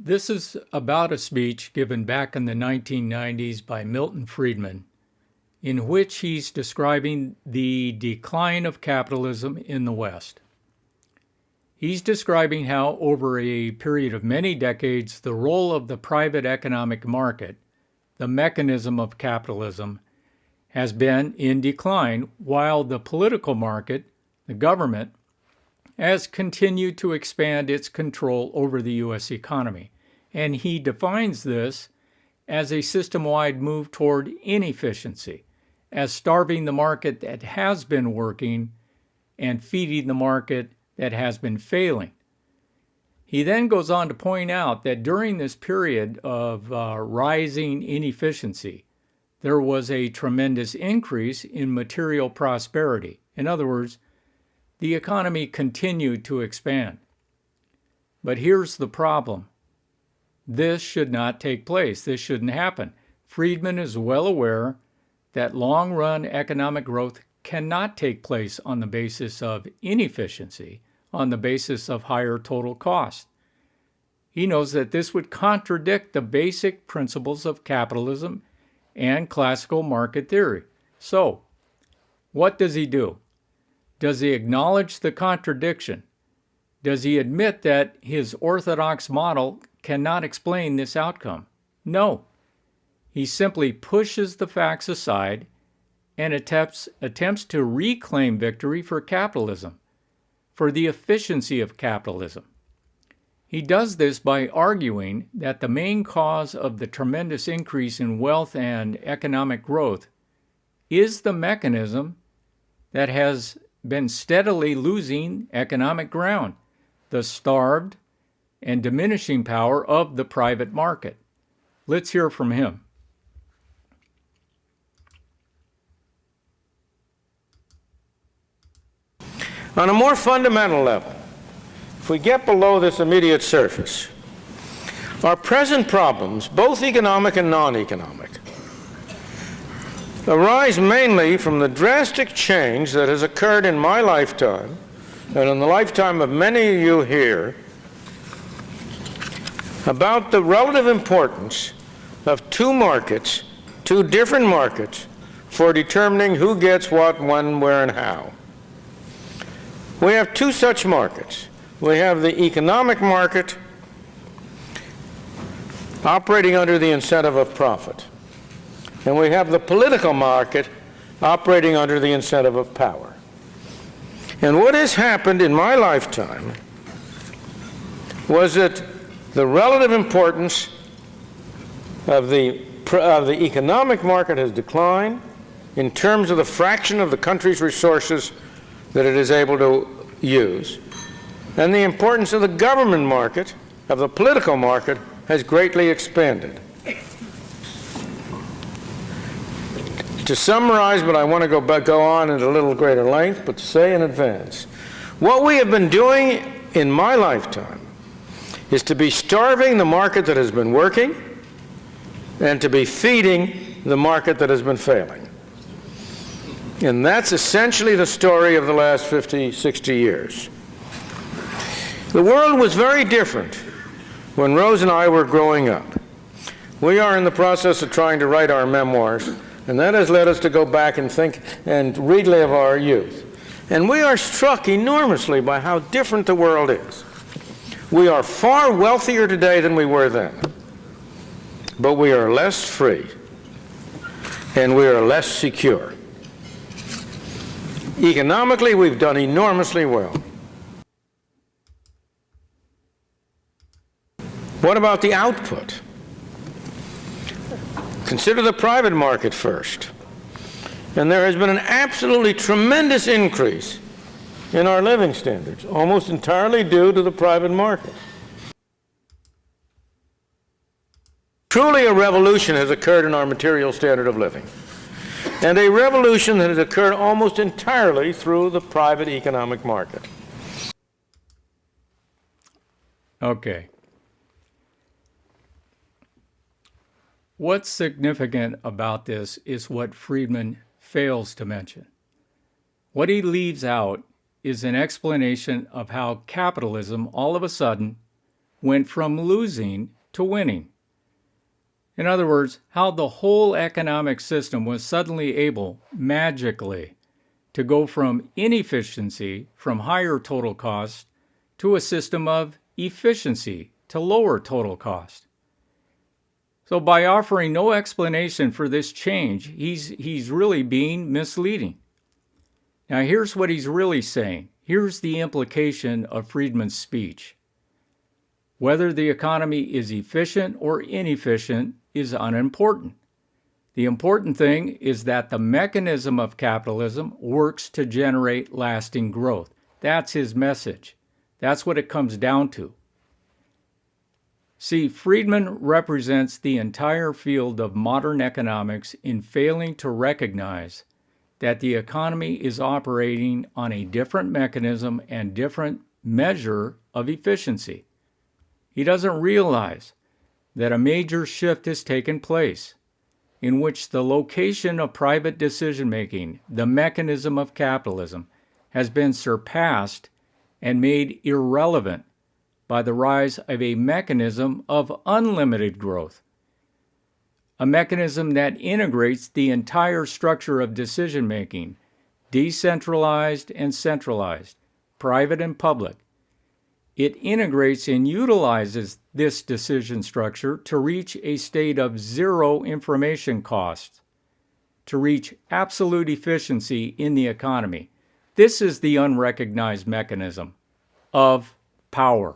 This is about a speech given back in the 1990s by Milton Friedman, in which he's describing the decline of capitalism in the West. He's describing how, over a period of many decades, the role of the private economic market, the mechanism of capitalism, has been in decline, while the political market, the government, has continued to expand its control over the U.S. economy. And he defines this as a system-wide move toward inefficiency, as starving the market that has been working and feeding the market that has been failing. He then goes on to point out that during this period of rising inefficiency, there was a tremendous increase in material prosperity. In other words, the economy continued to expand. But here's the problem. This should not take place. This shouldn't happen. Friedman is well aware that long-run economic growth cannot take place on the basis of inefficiency, on the basis of higher total cost. He knows that this would contradict the basic principles of capitalism and classical market theory. So, what does he do? Does he acknowledge the contradiction? Does he admit that his orthodox model cannot explain this outcome? No. He simply pushes the facts aside and attempts to reclaim victory for capitalism, for the efficiency of capitalism. He does this by arguing that the main cause of the tremendous increase in wealth and economic growth is the mechanism that has been steadily losing economic ground, the starved and diminishing power of the private market. Let's hear from him. On a more fundamental level, if we get below this immediate surface, our present problems, both economic and non-economic, arise mainly from the drastic change that has occurred in my lifetime and in the lifetime of many of you here about the relative importance of two markets, two different markets, for determining who gets what, when, where, and how. We have two such markets. We have the economic market operating under the incentive of profit. And we have the political market operating under the incentive of power. And what has happened in my lifetime was that the relative importance of the economic market has declined in terms of the fraction of the country's resources that it is able to use. And the importance of the government market, of the political market, has greatly expanded. To summarize, but I want to go on at a little greater length, but to say in advance, what we have been doing in my lifetime is to be starving the market that has been working and to be feeding the market that has been failing. And that's essentially the story of the last 50, 60 years. The world was very different when Rose and I were growing up. We are in the process of trying to write our memoirs, and that has led us to go back and think and relive our youth. And we are struck enormously by how different the world is. We are far wealthier today than we were then, but we are less free, and we are less secure. Economically, we've done enormously well. What about the output? Consider the private market first. And there has been an absolutely tremendous increase in our living standards, almost entirely due to the private market. Truly a revolution has occurred in our material standard of living, and a revolution that has occurred almost entirely through the private economic market. Okay. What's significant about this is what Friedman fails to mention. What he leaves out is an explanation of how capitalism all of a sudden went from losing to winning. In other words, how the whole economic system was suddenly able, magically, to go from inefficiency, from higher total cost, to a system of efficiency, to lower total cost. So by offering no explanation for this change, he's really being misleading. Now here's what he's really saying. Here's the implication of Friedman's speech. Whether the economy is efficient or inefficient is unimportant. The important thing is that the mechanism of capitalism works to generate lasting growth. That's his message. That's what it comes down to. See, Friedman represents the entire field of modern economics in failing to recognize that the economy is operating on a different mechanism and different measure of efficiency. He doesn't realize that a major shift has taken place in which the location of private decision-making, the mechanism of capitalism, has been surpassed and made irrelevant by the rise of a mechanism of unlimited growth, a mechanism that integrates the entire structure of decision-making, decentralized and centralized, private and public. It integrates and utilizes this decision structure to reach a state of zero information costs, to reach absolute efficiency in the economy. This is the unrecognized mechanism of power.